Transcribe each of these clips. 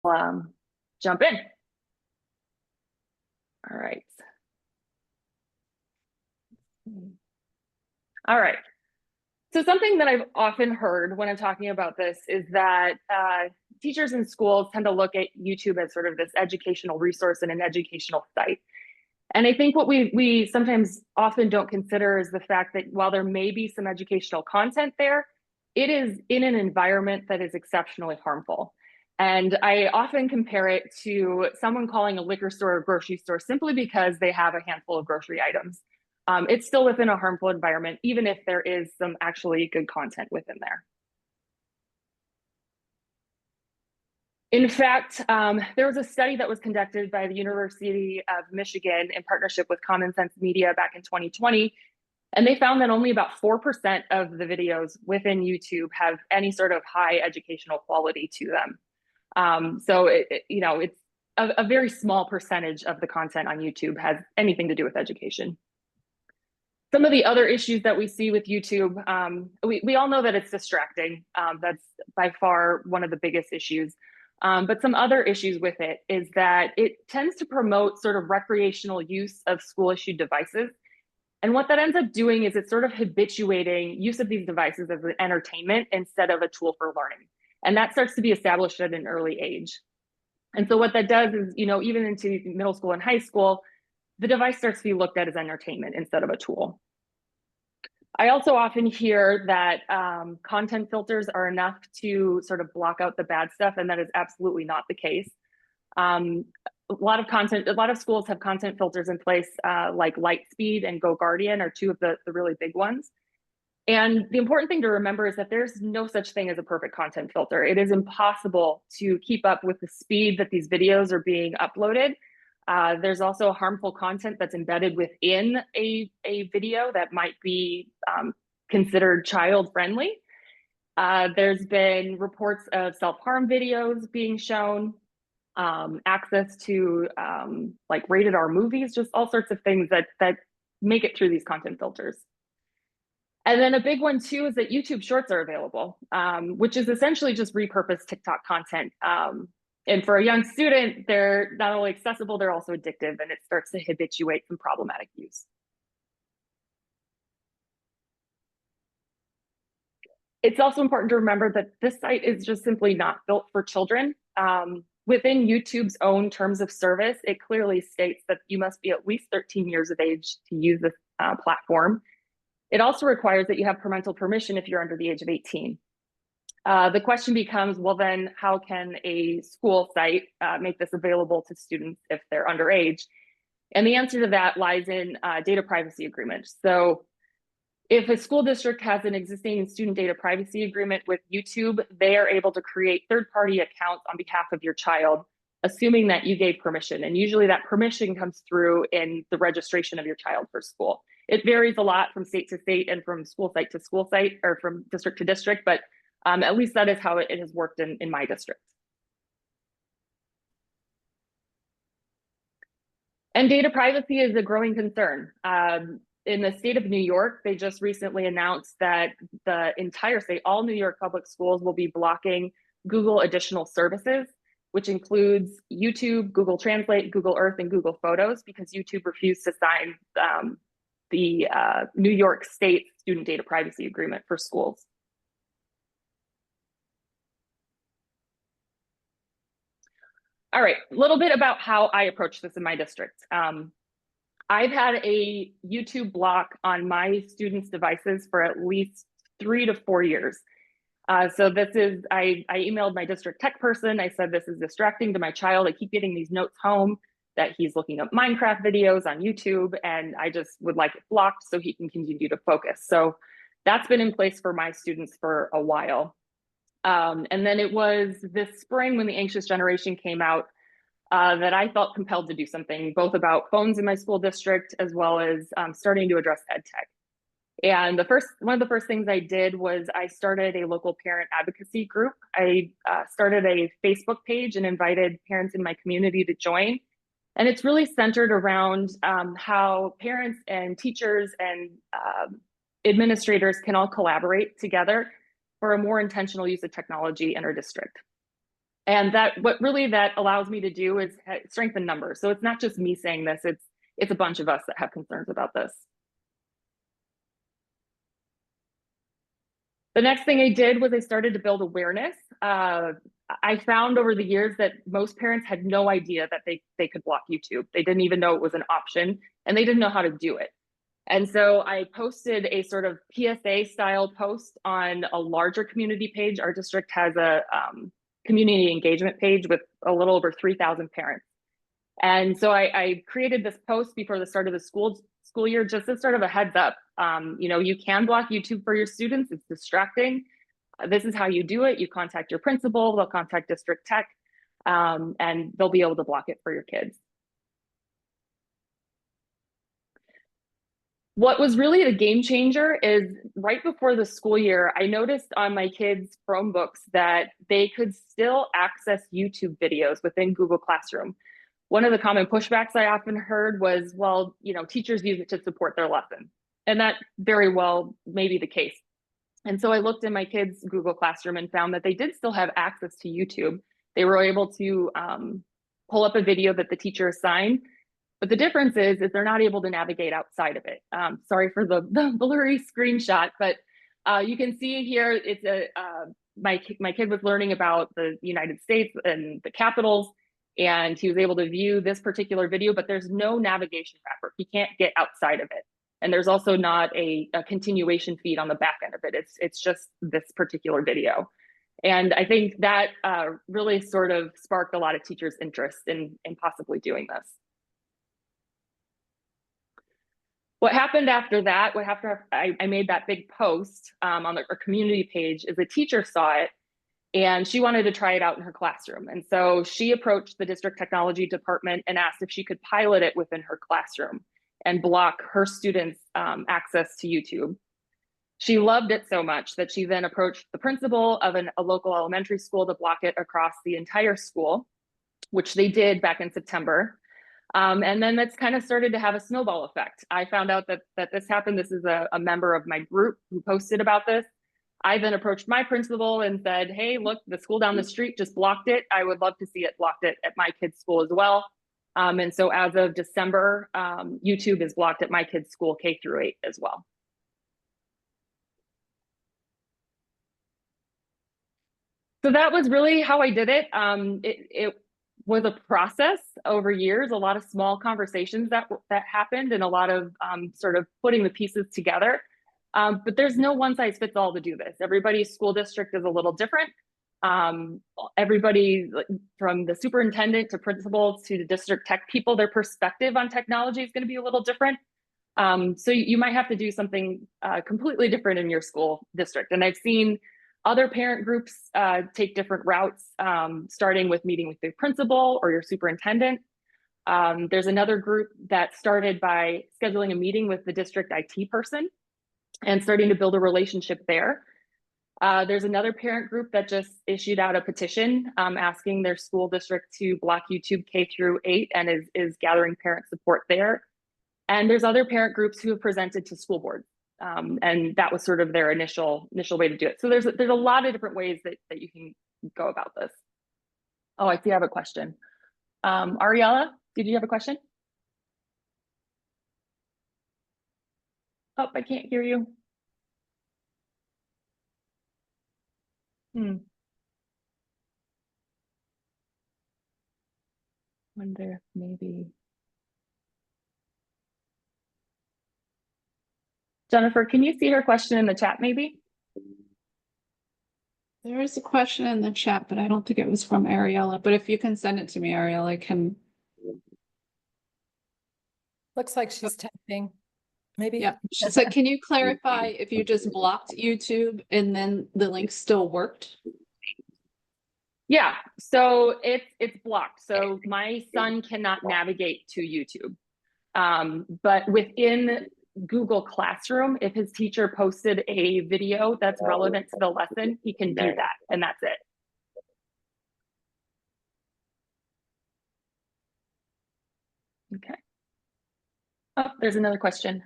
Jump in. All right. All right. So something that I've often heard when I'm talking about this is that teachers in schools tend to look at YouTube as sort of this educational resource and an educational site. And I think what we sometimes often don't consider is the fact that while there may be some educational content there, it is in an environment that is exceptionally harmful. And I often compare it to someone calling a liquor store or grocery store simply because they have a handful of grocery items. It's still within a harmful environment, even if there is some actually good content within there. In fact, there was a study that was conducted by the University of Michigan in partnership with Common Sense Media back in 2020, and they found that only about 4% of the videos within YouTube have any sort of high educational quality to them. So it's a very small percentage of the content on YouTube has anything to do with education. Some of the other issues that we see with YouTube, we all know that it's distracting. That's by far one of the biggest issues. But some other issues with it is that it tends to promote sort of recreational use of school issued devices. And what that ends up doing is it's sort of habituating use of these devices as an entertainment instead of a tool for learning. And that starts to be established at an early age. And so what that does is, even into middle school and high school, the device starts to be looked at as entertainment instead of a tool. I also often hear that content filters are enough to sort of block out the bad stuff, and that is absolutely not the case. A lot of schools have content filters in place, like Lightspeed and GoGuardian are two of the really big ones. And the important thing to remember is that there's no such thing as a perfect content filter. It is impossible to keep up with the speed that these videos are being uploaded. There's also harmful content that's embedded within a video that might be considered child friendly. There's been reports of self-harm videos being shown, access to like rated R movies, just all sorts of things that make it through these content filters. And then a big one too is that YouTube Shorts are available, which is essentially just repurposed TikTok content. And for a young student, they're not only accessible, they're also addictive, and it starts to habituate some problematic use. It's also important to remember that this site is just simply not built for children. Within YouTube's own terms of service, it clearly states that you must be at least 13 years of age to use this platform. It also requires that you have parental permission if you're under the age of 18. The question becomes, well, then how can a school site make this available to students if they're underage? And the answer to that lies in data privacy agreements. So if a school district has an existing student data privacy agreement with YouTube, they are able to create third-party accounts on behalf of your child, assuming that you gave permission. And usually that permission comes through in the registration of your child for school. It varies a lot from state to state and from school site to school site, or from district to district, but at least that is how it has worked in my district. And data privacy is a growing concern. In the state of New York, they just recently announced that the entire state, all New York public schools, will be blocking Google additional services, which includes YouTube, Google Translate, Google Earth, and Google Photos, because YouTube refused to sign the New York State Student Data Privacy Agreement for schools. All right, a little bit about how I approach this in my district. I've had a YouTube block on my students' devices for at least 3 to 4 years. So this is, I emailed my district tech person. I said, this is distracting to my child. I keep getting these notes home that he's looking up Minecraft videos on YouTube, and I just would like it blocked so he can continue to focus. So that's been in place for my students for a while. And then it was this spring when the Anxious Generation came out that I felt compelled to do something, both about phones in my school district, as well as starting to address ed tech. And one of the first things I did was I started a local parent advocacy group. I started a Facebook page and invited parents in my community to join. And it's really centered around how parents and teachers and administrators can all collaborate together for a more intentional use of technology in our district. And what really that allows me to do is strengthen numbers. So it's not just me saying this, it's a bunch of us that have concerns about this. The next thing I did was I started to build awareness. I found over the years that most parents had no idea that they could block YouTube. They didn't even know it was an option, and they didn't know how to do it. And so I posted a sort of PSA style post on a larger community page. Our district has a community engagement page with a little over 3,000 parents. And so I created this post before the start of the school year, just as sort of a heads up. You can block YouTube for your students. It's distracting. This is how you do it. You contact your principal, they'll contact district tech, and they'll be able to block it for your kids. What was really the game changer is right before the school year, I noticed on my kids' Chromebooks that they could still access YouTube videos within Google Classroom. One of the common pushbacks I often heard was, well, teachers use it to support their lesson. And that very well may be the case. And so I looked in my kids' Google Classroom and found that they did still have access to YouTube. They were able to pull up a video that the teacher assigned. But the difference is they're not able to navigate outside of it. Sorry for the blurry screenshot, but you can see here, it's my kid was learning about the United States and the capitals, and he was able to view this particular video, but there's no navigation wrapper. He can't get outside of it. And there's also not a continuation feed on the back end of it. It's just this particular video. And I think that really sort of sparked a lot of teachers' interest in possibly doing this. What happened after that, after I made that big post on our community page, is a teacher saw it and she wanted to try it out in her classroom. And so she approached the district technology department and asked if she could pilot it within her classroom and block her students' access to YouTube. She loved it so much that she then approached the principal of a local elementary school to block it across the entire school, which they did back in September. And then that's kind of started to have a snowball effect. I found out that this happened. This is a member of my group who posted about this. I then approached my principal and said, hey, look, the school down the street just blocked it. I would love to see it blocked it at my kid's school as well. And so as of December, YouTube is blocked at my kid's school, K-8 as well. So that was really how I did it. It was a process over years, a lot of small conversations that happened, and a lot of sort of putting the pieces together. But there's no one size fits all to do this. Everybody's school district is a little different. Everybody, from the superintendent to principals to the district tech people, their perspective on technology is going to be a little different. So you might have to do something completely different in your school district. And I've seen other parent groups take different routes, starting with meeting with the principal or your superintendent. There's another group that started by scheduling a meeting with the district IT person and starting to build a relationship there. There's another parent group that just issued out a petition asking their school district to block YouTube K-8 and is gathering parent support there. And there's other parent groups who have presented to school boards. And that was sort of their initial way to do it. So there's a lot of different ways that you can go about this. Oh, I see I have a question. Ariella, did you have a question? Oh, I can't hear you. Wonder if maybe. Jennifer, can you see her question in the chat maybe? There is a question in the chat, but I don't think it was from Ariella. But if you can send it to me, Ariella, I can. Looks like she's typing. Maybe. Yeah. She said, can you clarify if you just blocked YouTube and then the link still worked? Yeah, so it's blocked. So my son cannot navigate to YouTube. But within Google Classroom, if his teacher posted a video that's relevant to the lesson, he can do that, and that's it. Okay. Oh, there's another question.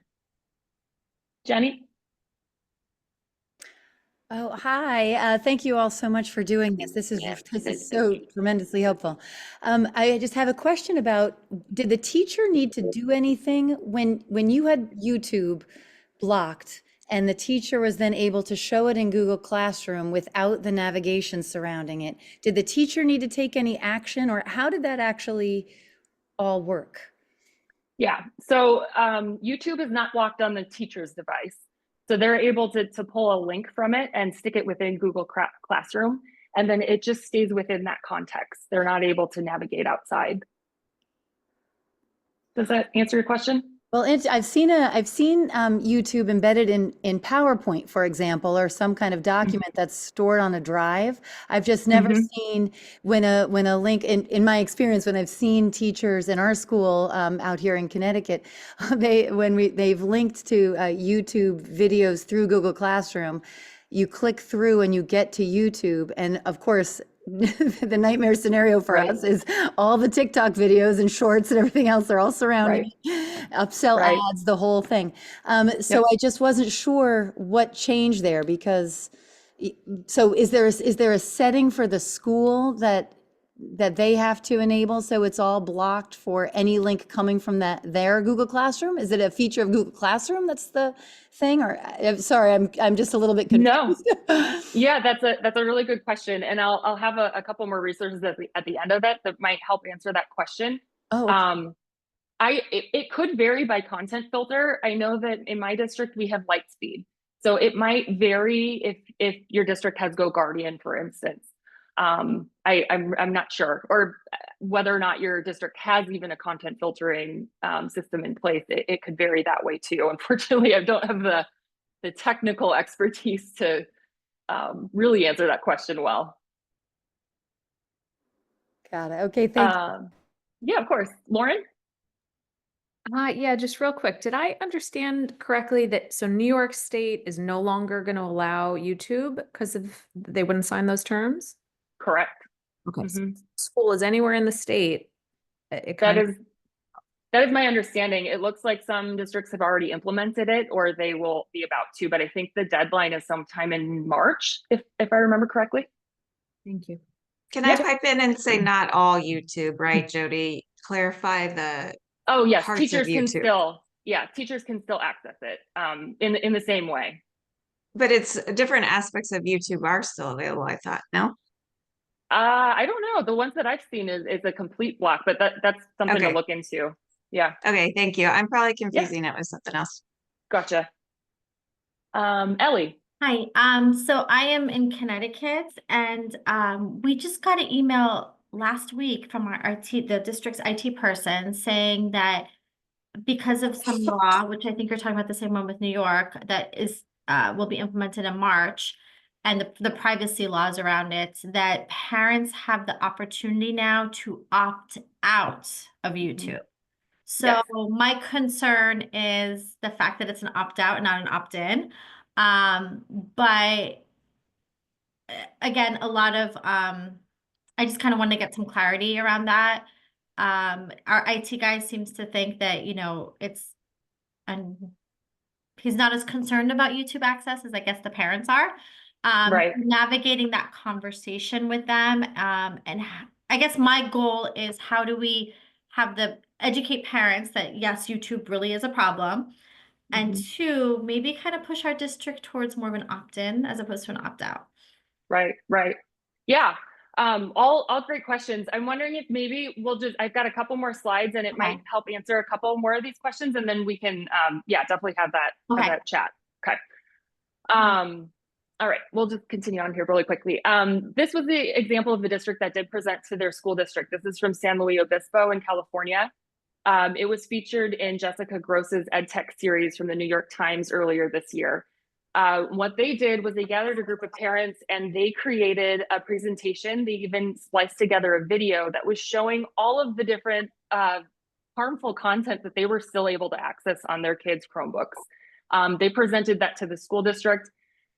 Jenny? Oh, hi. Thank you all so much for doing this. This is so tremendously helpful. I just have a question about, did the teacher need to do anything when you had YouTube blocked and the teacher was then able to show it in Google Classroom without the navigation surrounding it? Did the teacher need to take any action, or how did that actually all work? Yeah, so YouTube is not blocked on the teacher's device. So they're able to pull a link from it and stick it within Google Classroom, and then it just stays within that context. They're not able to navigate outside. Does that answer your question? Well, I've seen YouTube embedded in PowerPoint, for example, or some kind of document that's stored on a drive. I've just never seen when a link, in my experience, when I've seen teachers in our school out here in Connecticut, they've linked to YouTube videos through Google Classroom. You click through and you get to YouTube, and of course, the nightmare scenario for us is all the TikTok videos and shorts and everything else are all surrounding upsell ads, the whole thing. So I just wasn't sure what changed there, because so is there a setting for the school that they have to enable so it's all blocked for any link coming from their Google Classroom? Is it a feature of Google Classroom that's the thing? Or I'm sorry, I'm just a little bit confused. No. Yeah, that's a really good question, and I'll have a couple more resources at the end of it that might help answer that question. Oh, okay. It could vary by content filter. I know that in my district we have Lightspeed, so it might vary if your district has GoGuardian, for instance. I'm not sure, or whether or not your district has even a content filtering system in place. It could vary that way too. Unfortunately, I don't have the technical expertise to really answer that question well. Got it. Okay, thank you. Yeah, of course. Lauren? Yeah, just real quick. Did I understand correctly that so New York State is no longer going to allow YouTube because they wouldn't sign those terms? Correct. Okay. So school is anywhere in the state. That is my understanding. It looks like some districts have already implemented it, or they will be about to, but I think the deadline is sometime in March, if I remember correctly. Thank you. Can I pipe in and say not all YouTube, right, Jody? Clarify the Oh yes, parts teachers of can YouTube. teachers can still access it in the same way. But it's different aspects of YouTube are still available, I thought. No? I don't know. The ones that I've seen is a complete block, but that's something to look into. Yeah. Okay, thank you. I'm probably confusing it with something else. Gotcha. Ellie. Hi, so I am in Connecticut, and we just got an email last week from the district's IT person, saying that because of some law, which I think you're talking about the same one with New York, that is will be implemented in March, and the privacy laws around it, that parents have the opportunity now to opt out of YouTube. So my concern is the fact that it's an opt-out and not an opt-in. But again, a lot of I just kind of want to get some clarity around that. Our IT guy seems to think that, it's he's not as concerned about YouTube access as I guess the parents are. Navigating that conversation with them. And I guess my goal is, how do we educate parents that yes, YouTube really is a problem. And two, maybe kind of push our district towards more of an opt-in as opposed to an opt-out. Right. Yeah. All great questions. I'm wondering if maybe I've got a couple more slides, and it might help answer a couple more of these questions, and then we can, definitely have that chat. Okay. All right, we'll just continue on here really quickly. This was the example of the district that did present to their school district. This is from San Luis Obispo in California. It was featured in Jessica Gross's EdTech series from the New York Times earlier this year. What they did was they gathered a group of parents and they created a presentation. They even spliced together a video that was showing all of the different harmful content that they were still able to access on their kids' Chromebooks. They presented that to the school district,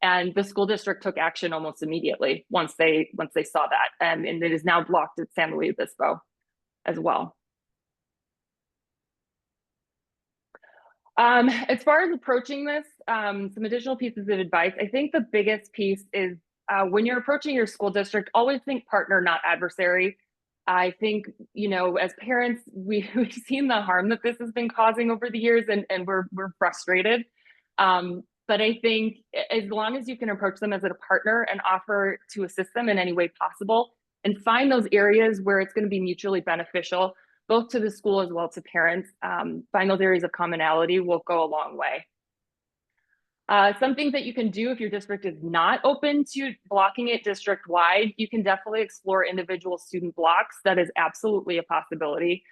and the school district took action almost immediately once they saw that, and it is now blocked at San Luis Obispo as well. As far as approaching this, some additional pieces of advice. I think the biggest piece is when you're approaching your school district, always think partner, not adversary. I think, you know, as parents, we've seen the harm that this has been causing over the years, and we're frustrated. But I think as long as you can approach them as a partner and offer to assist them in any way possible, and find those areas where it's going to be mutually beneficial, both to the school as well to parents, find those areas of commonality will go a long way. Some things that you can do if your district is not open to blocking it district-wide, you can definitely explore individual student blocks. That is absolutely a possibility.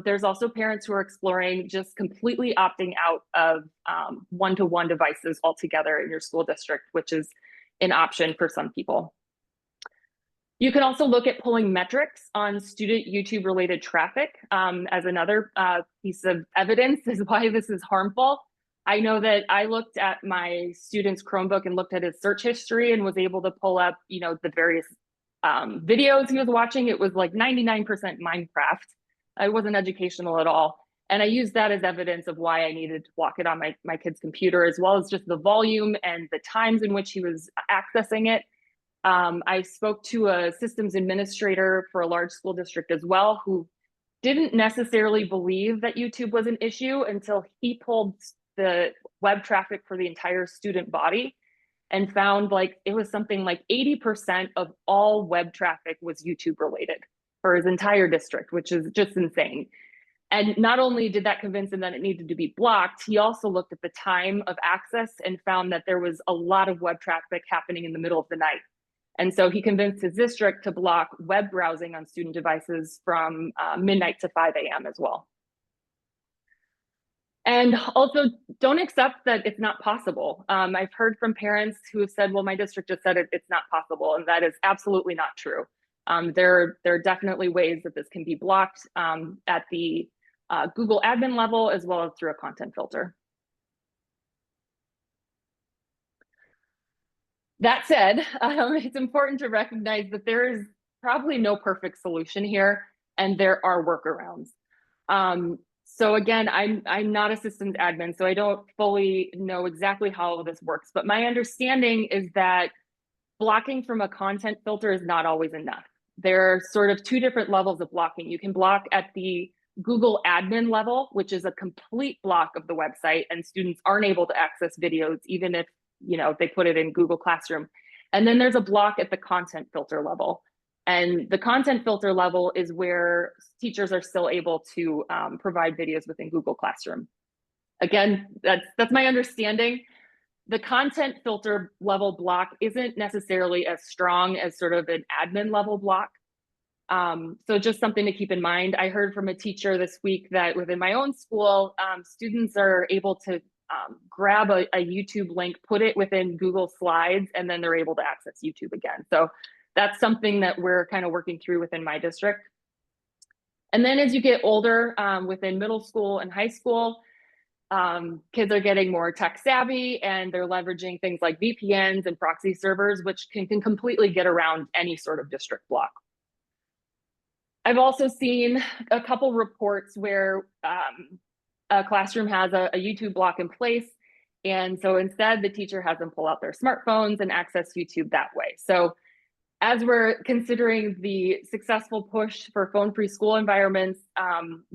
There's also parents who are exploring just completely opting out of one-to-one devices altogether in your school district, which is an option for some people. You can also look at pulling metrics on student YouTube related traffic as another piece of evidence as why this is harmful. I know that I looked at my student's Chromebook and looked at his search history and was able to pull up, you know, the various videos he was watching. It was like 99% Minecraft. It wasn't educational at all. And I used that as evidence of why I needed to block it on my kid's computer, as well as just the volume and the times in which he was accessing it. I spoke to a systems administrator for a large school district as well, who didn't necessarily believe that YouTube was an issue until he pulled the web traffic for the entire student body and found like it was something like 80% of all web traffic was YouTube related for his entire district, which is just insane. And not only did that convince him that it needed to be blocked, he also looked at the time of access and found that there was a lot of web traffic happening in the middle of the night. And so he convinced his district to block web browsing on student devices from midnight to 5 a.m. as well. And also, don't accept that it's not possible. I've heard from parents who have said, well, my district just said it's not possible, and that is absolutely not true. There are definitely ways that this can be blocked at the Google admin level, as well as through a content filter. That said, it's important to recognize that there is probably no perfect solution here, and there are workarounds. So again, I'm not a systems admin, so I don't fully know exactly how all of this works, but my understanding is that blocking from a content filter is not always enough. There are sort of two different levels of blocking. You can block at the Google admin level, which is a complete block of the website, and students aren't able to access videos, even if, you know, they put it in Google Classroom. And then there's a block at the content filter level. And the content filter level is where teachers are still able to provide videos within Google Classroom. Again, that's my understanding. The content filter level block isn't necessarily as strong as sort of an admin level block. So just something to keep in mind. I heard from a teacher this week that within my own school, students are able to grab a YouTube link, put it within Google Slides, and then they're able to access YouTube again. So that's something that we're kind of working through within my district. And then as you get older, within middle school and high school, kids are getting more tech savvy, and they're leveraging things like VPNs and proxy servers, which can completely get around any sort of district block. I've also seen a couple reports where a classroom has a YouTube block in place. And so instead, the teacher has them pull out their smartphones and access YouTube that way. So as we're considering the successful push for phone-free school environments,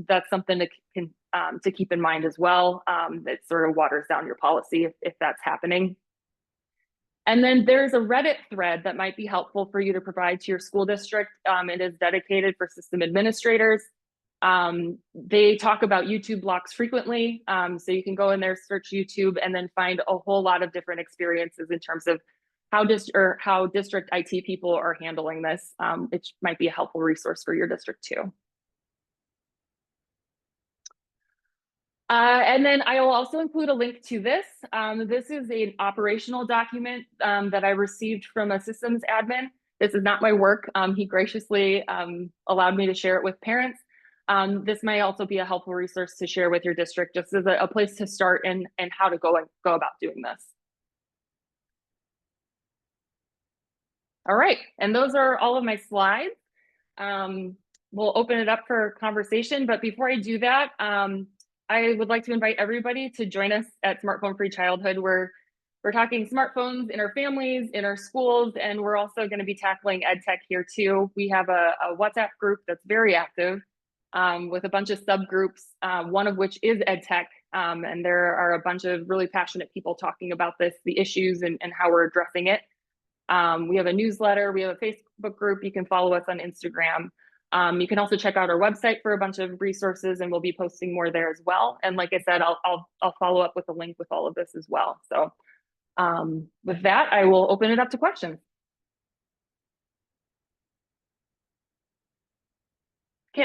that's something to keep in mind as well. It sort of waters down your policy if that's happening. And then there's a Reddit thread that might be helpful for you to provide to your school district. It is dedicated for system administrators. They talk about YouTube blocks frequently. So you can go in there, search YouTube, and then find a whole lot of different experiences in terms of how district IT people are handling this. It might be a helpful resource for your district too. And then I will also include a link to this. This is an operational document that I received from a systems admin. This is not my work. He graciously allowed me to share it with parents. This may also be a helpful resource to share with your district, just as a place to start and how to go about doing this. All right, and those are all of my slides. We'll open it up for conversation, but before I do that, I would like to invite everybody to join us at Smartphone Free Childhood. We're talking smartphones in our families, in our schools, and we're also going to be tackling ed tech here too. We have a WhatsApp group that's very active with a bunch of subgroups, one of which is ed tech. And there are a bunch of really passionate people talking about this, the issues and how we're addressing it. We have a newsletter, we have a Facebook group. You can follow us on Instagram. You can also check out our website for a bunch of resources, and we'll be posting more there as well. And like I said, I'll follow up with a link with all of this as well. So with that, I will open it up to questions.